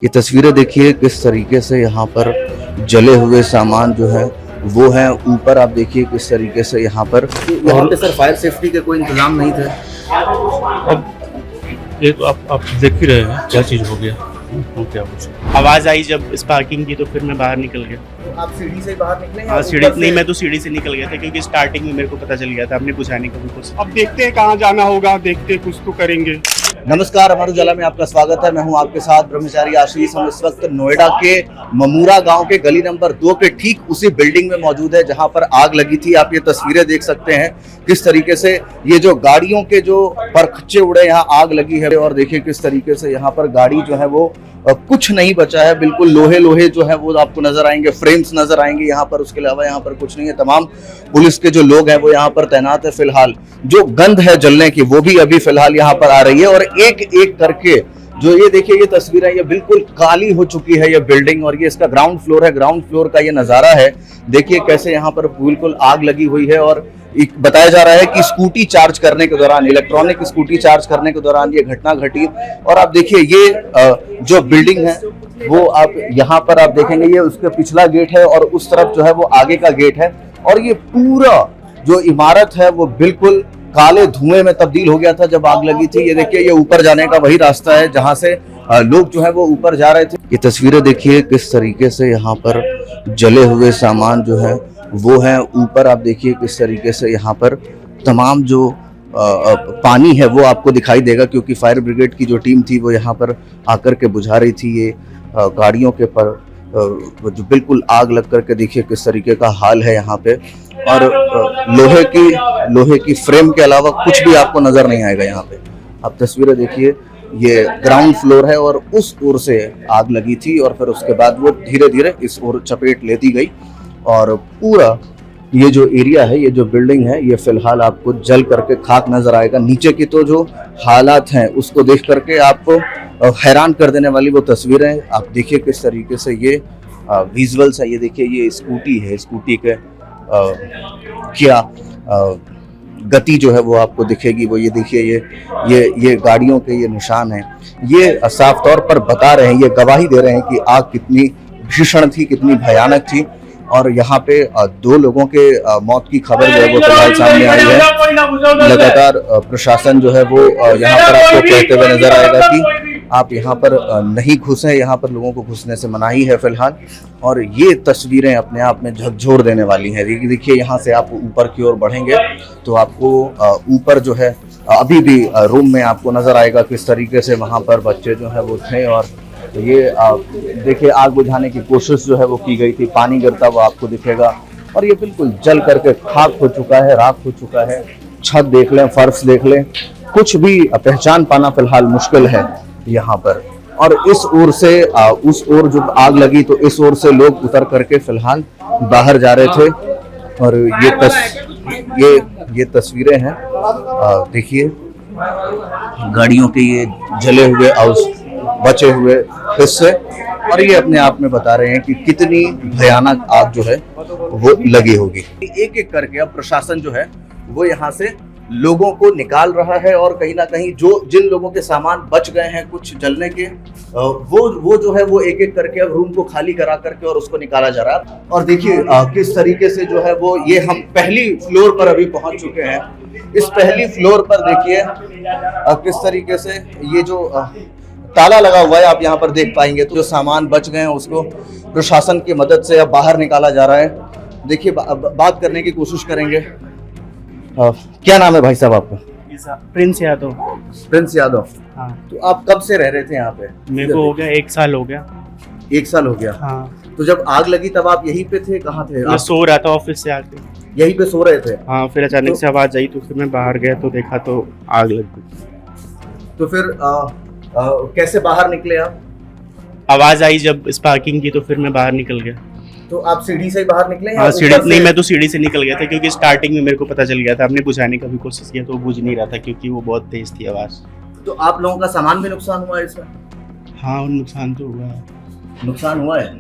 ये तस्वीरें देखिए किस तरीके से यहाँ पर जले हुए सामान जो है वो है। ऊपर आप देखिए किस तरीके से यहाँ पर पे सर फायर सेफ्टी के कोई इंतजाम नहीं थे। अब ये तो आप देख ही रहे हैं क्या चीज़ हो गया। क्या कुछ आवाज़ आई जब स्पार्किंग की तो फिर मैं बाहर निकल गया। तो आप सीढ़ी से बाहर निकले? हाँ सीढ़ी नहीं, मैं तो सीढ़ी से निकल गया था क्योंकि स्टार्टिंग में मेरे को पता चल गया था। हमने बुझाने का भी कोशिश। अब देखते हैं कहाँ जाना होगा, देखते हैं, कुछ तो करेंगे। नमस्कार, अमर उजाला में आपका स्वागत है। मैं हूं आपके साथ ब्रह्मचारी आशीष। हम इस वक्त नोएडा के ममूरा गांव के गली नंबर 2 के ठीक उसी बिल्डिंग में मौजूद है जहां पर आग लगी थी। आप ये तस्वीरें देख सकते हैं किस तरीके से ये जो गाड़ियों के जो परखच्चे उड़े यहाँ आग लगी है। और देखिए किस तरीके से यहाँ पर गाड़ी जो है वो कुछ नहीं बचा है। बिल्कुल लोहे जो है वो आपको नजर आएंगे, फ्रेम्स नजर आएंगे यहाँ पर। उसके अलावा यहाँ पर कुछ नहीं है। तमाम पुलिस के जो लोग हैं वो यहाँ पर तैनात है। फिलहाल जो गंध है जलने की वो भी अभी फिलहाल यहाँ पर आ रही है। और एक एक करके जो ये देखिए ये तस्वीरें, ये बिल्कुल काली हो चुकी है ये बिल्डिंग। और ये इसका ग्राउंड फ्लोर है। ग्राउंड फ्लोर का ये नजारा है। देखिए कैसे यहाँ पर बिल्कुल आग लगी हुई है। और बताया जा रहा है कि स्कूटी चार्ज करने के दौरान, इलेक्ट्रॉनिक स्कूटी चार्ज करने के दौरान ये घटना घटी। और आप देखिए ये जो बिल्डिंग है वो आप यहाँ पर आप देखेंगे, ये उसका पिछला गेट है और उस तरफ जो है वो आगे का गेट है। और ये पूरा जो इमारत है वो बिल्कुल काले धुएं में तब्दील हो गया था जब आग लगी थी। ये देखिए ये ऊपर जाने का वही रास्ता है जहां से लोग जो है वो ऊपर जा रहे थे। ये तस्वीरें देखिए किस तरीके से यहाँ पर जले हुए सामान जो है वो है। ऊपर आप देखिए किस तरीके से यहाँ पर तमाम जो पानी है वो आपको दिखाई देगा, क्योंकि फायर ब्रिगेड की जो टीम थी वो यहाँ पर आकर के बुझा रही थी ये गाड़ियों के पर जो बिल्कुल आग लग करके। देखिए किस तरीके का हाल है यहाँ पे। और लोहे की फ्रेम के अलावा कुछ भी आपको नजर नहीं आएगा यहाँ पे। आप तस्वीरें देखिए, ये ग्राउंड फ्लोर है और उस ओर से आग लगी थी और फिर उसके बाद वो धीरे धीरे इस ओर चपेट लेती गई। और पूरा ये जो एरिया है, ये जो बिल्डिंग है, ये फिलहाल आपको जल करके खाक नजर आएगा। नीचे की तो जो हालात हैं उसको देख करके आपको हैरान कर देने वाली वो तस्वीरें। आप देखिए किस तरीके से ये विजुअल्स है। ये देखिए ये स्कूटी है, स्कूटी के क्या गति जो है वो आपको दिखेगी। वो ये देखिए ये गाड़ियों के ये निशान हैं। ये साफ तौर पर बता रहे हैं, ये गवाही दे रहे हैं कि आग कितनी भीषण थी, कितनी भयानक थी। और यहाँ पे 2 लोगों के मौत की खबर जो है वो फिलहाल सामने आई है। लगातार प्रशासन जो है वो यहाँ पर आपको कहते हुए नजर आएगा कि आप यहाँ पर नहीं घुसें, यहाँ पर लोगों को घुसने से मनाही है फिलहाल। और ये तस्वीरें अपने आप में झकझोर देने वाली हैं। देखिए यहाँ से आप ऊपर की ओर बढ़ेंगे तो आपको ऊपर जो है अभी भी रूम में आपको नजर आएगा किस तरीके से वहाँ पर बच्चे जो है वो थे। और ये देखिए आग बुझाने की कोशिश जो है वो की गई थी, पानी गिरता हुआ आपको दिखेगा। और ये बिल्कुल जल करके खाक हो चुका है, राख हो चुका है। छत देख लें, फर्श देख लें, कुछ भी पहचान पाना फिलहाल मुश्किल है यहाँ पर। और इस ओर से उस ओर जब आग लगी तो इस ओर से लोग उतर करके फिलहाल बाहर जा रहे थे। और ये तस्वीरें हैं, देखिए गाड़ियों के ये जले हुए बचे हुए हिस्से। और ये अपने आप में बता रहे हैं कि कितनी भयानक आग जो है वो लगी होगी। एक एक करके अब प्रशासन जो है वो यहाँ से लोगों को निकाल रहा है। और कहीं ना कहीं जिन लोगों के सामान बच गए हैं कुछ जलने के, वो जो है वो एक एक करके अब रूम को खाली करा करके और उसको निकाला जा रहा है। और देखिए किस तरीके से जो है वो ये हम पहली फ्लोर पर अभी पहुंच चुके हैं। इस पहली फ्लोर पर देखिए किस तरीके से ये जो ताला लगा हुआ है आप यहाँ पर देख पाएंगे। तो जो सामान बच गए हैं उसको प्रशासन की मदद से अब बाहर निकाला जा रहा है। देखिए बात करने की कोशिश करेंगे। क्या नाम है भाई साहब आपका? प्रिंस यादव। प्रिंस यादव। हाँ। तो आप कब से रह रहे थे यहाँ पे? मेरे को हो गया 1 साल हो गया। 1 साल हो गया। हाँ। तो जब आग लगी तब आप यहीं पे थे? कहाँ थे मैं सो रहा था ऑफिस से आके। यहीं पे सो रहे थे? हाँ, फिर अचानक से आवाज आई तो फिर मैं बाहर गया तो देखा तो आग लग गई। तो फिर कैसे बाहर निकले आप? आवाज आई जब स्पार्किंग की तो फिर मैं बाहर निकल गया। तो आप सीढ़ी से बाहर निकले? हाँ सीढ़ी नहीं, मैं तो सीढ़ी से निकल गया था क्योंकि स्टार्टिंग में मेरे को पता चल गया था। हमने बुझाने का भी कोशिश किया तो वो बुझ नहीं रहा था क्योंकि वो बहुत तेज थी आवाज। तो आप लोगों का सामान भी नुकसान हुआ है इसमें? हाँ नुकसान तो हुआ है। नुकसान हुआ है?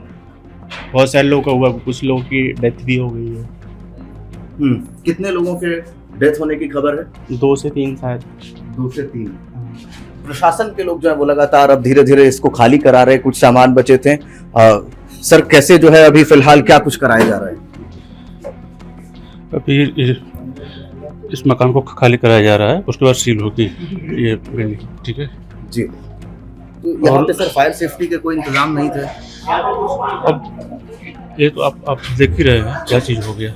बहुत सारे लोगों का हुआ, कुछ लोगों की डेथ भी हो गई है। कितने लोगों के डेथ होने की खबर है? 2 से 3 शायद। 2 से 3। प्रशासन के लोग जो है वो लगातार अब धीरे धीरे इसको खाली करा रहे हैं, कुछ सामान बचे थे। सर कैसे जो है अभी फिलहाल क्या कुछ कराया जा रहा है? अभी इस मकान को खाली कराया जा रहा है, उसके बाद सील होगी ये बिल्डिंग। ठीक है जी। तो यहाँ पे सर फायर सेफ्टी के कोई इंतजाम नहीं थे? अब ये तो आप देख ही रहे हैं क्या चीज़ हो गया,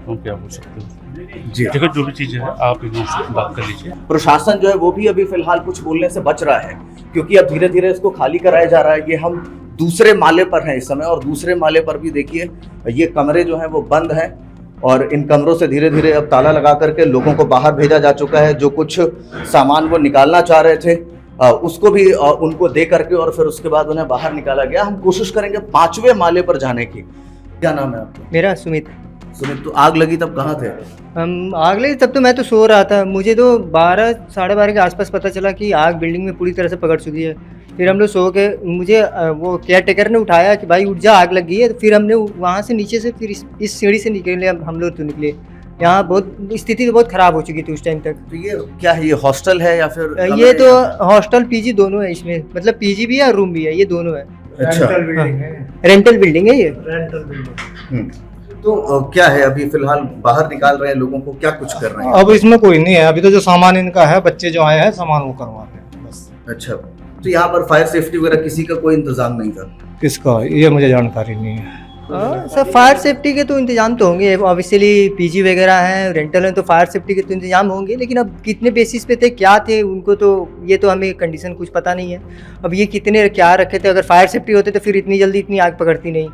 हम क्या बोल सकते हैं जी। ठीक है, जो भी चीज़ है आप इनसे बात कर लीजिए। प्रशासन जो है वो भी अभी फिलहाल कुछ बोलने से बच रहा है, क्योंकि अब धीरे धीरे इसको खाली कराया जा रहा है। ये हम दूसरे माले पर हैं इस समय, और दूसरे माले पर भी देखिए ये कमरे जो हैं वो बंद हैं, और इन कमरों से धीरे धीरे अब ताला लगा करके लोगों को बाहर भेजा जा चुका है। जो कुछ सामान वो निकालना चाह रहे थे उसको भी उनको दे करके और फिर उसके बाद उन्हें बाहर निकाला गया। हम कोशिश करेंगे 5वें माले पर जाने की। क्या नाम है आपका? मेरा सुमित। सुमित, तो आग लगी तब कहाँ थे? हम आग लगी तब तो मैं तो सो रहा था। मुझे तो 12 साढ़े 12 के आसपास पता चला कि आग बिल्डिंग में पूरी तरह से पकड़ चुकी है। फिर हम लोग सो के, मुझे वो केयर टेकर ने उठाया कि भाई उठ जा, आग लग गई है। तो फिर हमने वहाँ से नीचे से फिर इस सीढ़ी से निकले, हम लोग तो निकले। यहाँ बहुत स्थिति तो बहुत ख़राब हो चुकी थी उस टाइम तक। तो ये क्या है, ये हॉस्टल है या फिर ये तो हॉस्टल पीजी दोनों है इसमें, मतलब पीजी भी है और रूम भी है, ये दोनों है। अच्छा, रेंटल बिल्डिंग है ये। तो क्या है अभी फिलहाल बाहर निकाल रहे हैं लोगों को, क्या कुछ कर रहे हैं? अब इसमें कोई नहीं है, अभी तो जो सामान इनका है, बच्चे जो आए हैं सामान वो करवा रहे हैं बस। अच्छा, तो यहाँ पर फायर सेफ्टी वगैरह किसी का कोई इंतजाम नहीं था? किसका, ये मुझे जानकारी नहीं है। सर फायर सेफ्टी के तो इंतजाम तो होंगे, ऑब्वियसली पीजी वगैरह हैं, रेंटल हैं, तो फायर सेफ्टी के तो इंतजाम होंगे। लेकिन अब कितने बेसिस पे थे, क्या थे, उनको तो ये तो हमें कंडीशन कुछ पता नहीं है। अब ये कितने क्या रखे थे, अगर फायर सेफ्टी होते तो फिर इतनी जल्दी इतनी आग पकड़ती नहीं।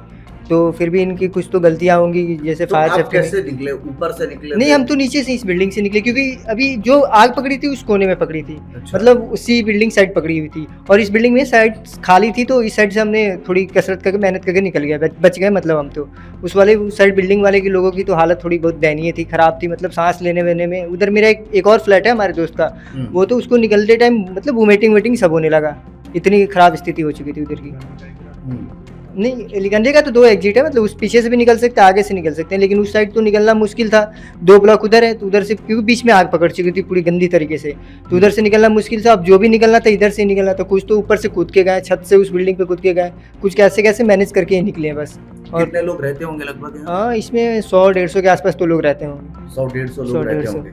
तो फिर भी इनकी कुछ तो गलतियाँ होंगी, जैसे तो फायर आप सेफ्टी। कैसे निकले, ऊपर से निकले? नहीं, हम तो नीचे से इस बिल्डिंग से निकले, क्योंकि अभी जो आग पकड़ी थी उस कोने में पकड़ी थी। अच्छा। मतलब उसी बिल्डिंग साइड पकड़ी हुई थी, और इस बिल्डिंग में साइड खाली थी, तो इस साइड से हमने थोड़ी कसरत करके मेहनत करके निकल गया, बच गए। मतलब हम तो उस साइड बिल्डिंग वाले के लोगों की तो हालत थोड़ी बहुत दयनीय थी, खराब थी, मतलब सांस लेने वेने में। उधर मेरा एक और फ्लैट है हमारे दोस्त का, वो तो उसको निकलते टाइम मतलब वोमिटिंग सब होने लगा, इतनी खराब स्थिति हो चुकी थी उधर की। नहीं, एलिगेंडे का तो 2 एग्जिट है, मतलब उस पीछे से भी निकल सकते हैं, आगे से निकल सकते हैं, लेकिन उस साइड तो निकलना मुश्किल था। 2 ब्लॉक उधर है, तो उधर से, क्योंकि बीच में आग पकड़ चुकी थी पूरी गंदी तरीके से, तो उधर से निकलना मुश्किल था। अब जो भी निकलना था इधर से निकलना था। कुछ तो ऊपर से कूद के गए, छत से उस बिल्डिंग पे कूद के गए, कुछ कैसे कैसे मैनेज करके ही निकले बस। और कितने लोग रहते होंगे लगभग यहाँ? हाँ, इसमें 100-150 के आसपास तो लोग रहते होंगे। 100-150 लोग रहते होंगे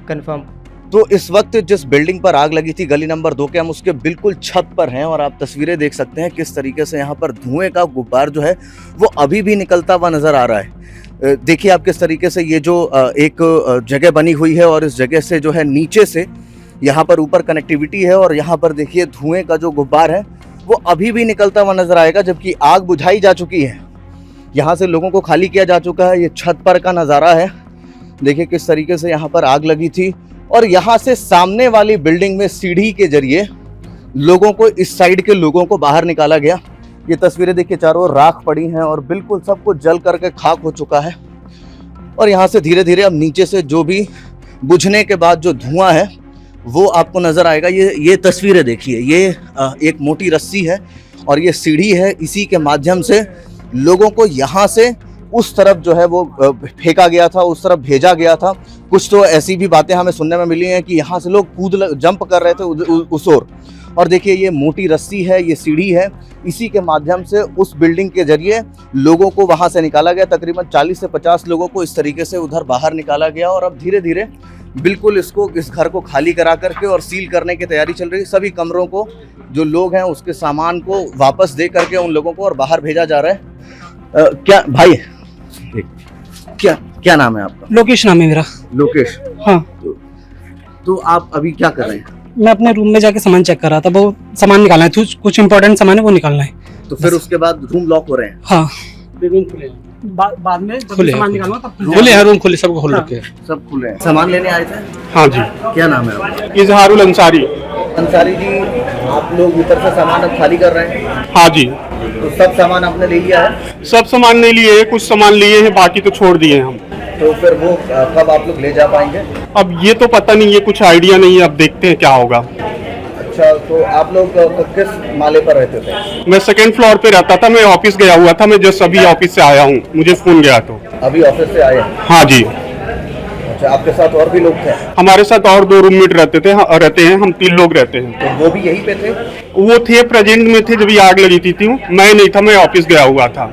कन्फर्म। तो इस वक्त जिस बिल्डिंग पर आग लगी थी, गली नंबर 2 के, हम उसके बिल्कुल छत पर हैं, और आप तस्वीरें देख सकते हैं किस तरीके से यहाँ पर धुएं का गुब्बार जो है वो अभी भी निकलता हुआ नजर आ रहा है। देखिए आप किस तरीके से ये जो एक जगह बनी हुई है, और इस जगह से जो है नीचे से यहाँ पर ऊपर कनेक्टिविटी है, और यहाँ पर देखिए धुएं का जो गुब्बार है वो अभी भी निकलता हुआ नजर आएगा, जबकि आग बुझाई जा चुकी है। यहाँ से लोगों को खाली किया जा चुका है। ये छत पर का नज़ारा है, देखिए किस तरीके से यहाँ पर आग लगी थी, और यहाँ से सामने वाली बिल्डिंग में सीढ़ी के जरिए लोगों को, इस साइड के लोगों को बाहर निकाला गया। ये तस्वीरें देखिए, चारों ओर राख पड़ी हैं और बिल्कुल सब कुछ जल करके खाक हो चुका है। और यहाँ से धीरे धीरे अब नीचे से जो भी बुझने के बाद जो धुआं है वो आपको नजर आएगा। ये तस्वीरें देखिए, ये एक मोटी रस्सी है और ये सीढ़ी है, इसी के माध्यम से लोगों को यहाँ से उस तरफ जो है वो फेंका गया था, उस तरफ भेजा गया था। कुछ तो ऐसी भी बातें हमें सुनने में मिली हैं कि यहाँ से लोग जंप कर रहे थे उस ओर। और देखिए ये मोटी रस्सी है, ये सीढ़ी है, इसी के माध्यम से उस बिल्डिंग के जरिए लोगों को वहाँ से निकाला गया। तकरीबन 40 से 50 लोगों को इस तरीके से उधर बाहर निकाला गया, और अब धीरे धीरे बिल्कुल इस घर को खाली करा करके और सील करने की तैयारी चल रही है। सभी कमरों को, जो लोग हैं उसके सामान को वापस दे करके उन लोगों को और बाहर भेजा जा रहा है। क्या भाई, क्या नाम है आपका? लोकेश नाम है मेरा। लोकेश, हाँ। तो आप अभी क्या कर रहे हैं? मैं अपने रूम में जाके सामान चेक कर रहा था, वो सामान निकालना है, कुछ इंपॉर्टेंट सामान है वो निकालना है। तो फिर उसके बाद रूम लॉक हो रहे हैं? हाँ, रूम खुले बाद में खुले सामान निकालूंगा तब खुले हैं, रूम खुले, सब खोल रखे हैं। सब खुले हैं। सामान लेने आए थे? हाँ जी। क्या नाम है आपका? इजहारुल अंसारी। अंसारी जी, आप लोग ऊपर से सामान अब खाली कर रहे हैं? हाँ जी, तो सब सामान आपने ले लिया है? सब सामान नहीं लिए हैं, कुछ सामान लिए हैं, बाकी तो छोड़ दिए हैं हम। तो फिर वो कब आप लोग ले जा पाएंगे? अब ये तो पता नहीं है, कुछ आइडिया नहीं है, अब देखते हैं क्या होगा। अच्छा, तो आप लोग किस माले पर रहते थे? मैं 2nd फ्लोर पे रहता था, मैं ऑफिस गया हुआ था, मैं जस्ट अभी ऑफिस से आया हूँ, मुझे फोन गया तो। अभी ऑफिस से आए हैं? हाँ जी। अच्छा, अच्छा, आपके साथ और भी लोग थे? हमारे साथ और 2 रूममेट रहते हैं, हम 3 लोग रहते हैं। तो वो भी यहीं पे थे? वो थे, प्रेजेंट में थे जब ये आग लगी थी। मैं नहीं था, मैं ऑफिस गया हुआ था।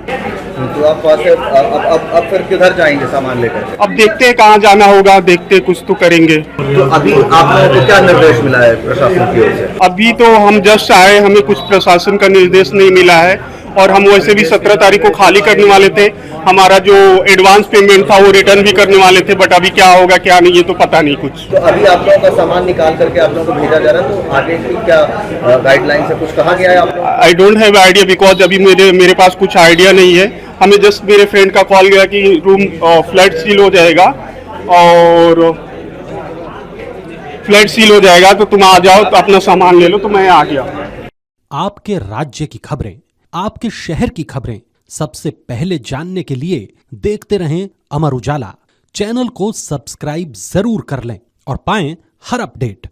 तो आप वहाँ से अब फिर किधर जाएंगे सामान लेकर? अब देखते हैं कहाँ जाना होगा, देखते हैं, कुछ तो करेंगे। तो अभी आप लोगों को क्या निर्देश मिला है प्रशासन की ओर से? अभी तो हम जस्ट आए, हमें कुछ प्रशासन का निर्देश नहीं मिला है, और हम वैसे भी 17 तारीख को खाली करने वाले थे। हमारा जो एडवांस पेमेंट था वो रिटर्न भी करने वाले थे, बट अभी क्या होगा क्या नहीं ये तो पता नहीं कुछ। तो अभी आप लोगों का सामान निकाल करके आप लोगों को भेजा जा रहा है, तो आगे की क्या गाइडलाइन से कुछ कहा गया है आप लोगों को? I don't have idea, because अभी मेरे पास कुछ आइडिया नहीं है। हमें जस्ट मेरे फ्रेंड का कॉल गया कि रूम फ्लैट सील हो जाएगा, और फ्लैट सील हो जाएगा तो तुम आ जाओ, तो अपना सामान ले लो। तो मैं आ गया। आपके राज्य की खबरें, आपके शहर की खबरें सबसे पहले जानने के लिए देखते रहें अमर उजाला। चैनल को सब्सक्राइब जरूर कर लें और पाएं हर अपडेट।